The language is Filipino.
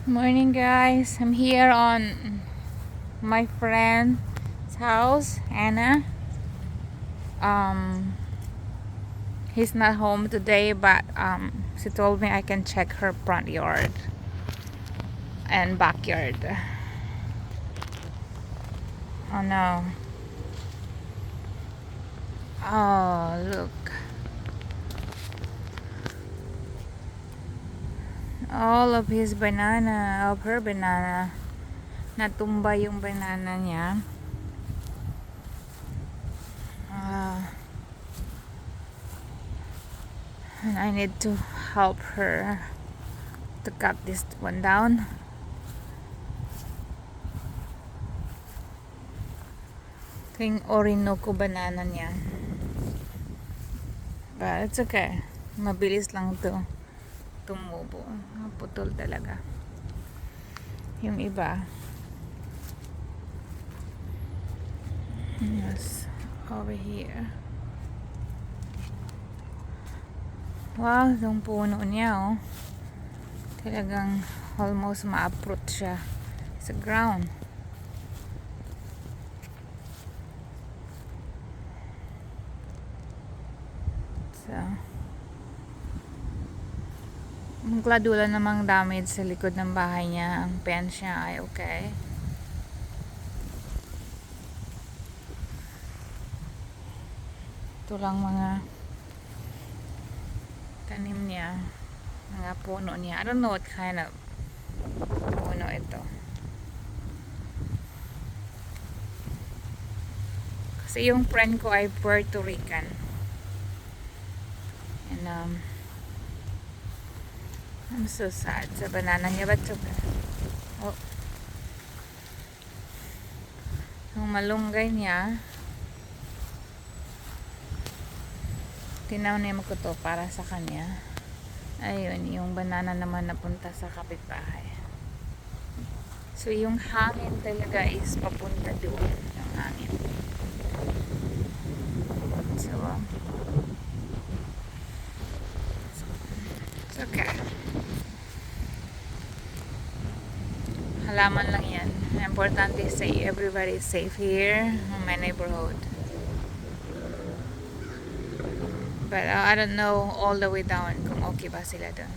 Morning, guys. I'm here on my friend's house, Anna. Um, he's not home today, but she told me I can check her front yard and backyard. Oh no! Oh look! All of his banana, of her banana, natumba yung banana niya. And I need to help her to cut this one down. Ito yung Orinoco banana niya. But it's okay. Mabilis lang to tumubo. Putol talaga. Yung iba. Yes. Over here. Wow, itong puno niya, oh. Talagang almost ma-uproot siya sa ground. So, magladula namang damage sa likod ng bahay niya. Ang fence niya ay okay. Ito lang mga tanim niya, mga puno niya. I don't know what kind of puno ito. Kasi yung friend ko ay Puerto Rican. And I'm so sad sa banana niya. But oh, yung malunggay niya, tinanim ko to para sa kanya. Ayun, yung banana naman napunta sa kapitbahay. So yung hangin talaga is papunta doon, yung hangin. So it's okay. Halaman lang yan. Importante say everybody is safe here in my neighborhood. But I don't know all the way down kung okay ba sila doon.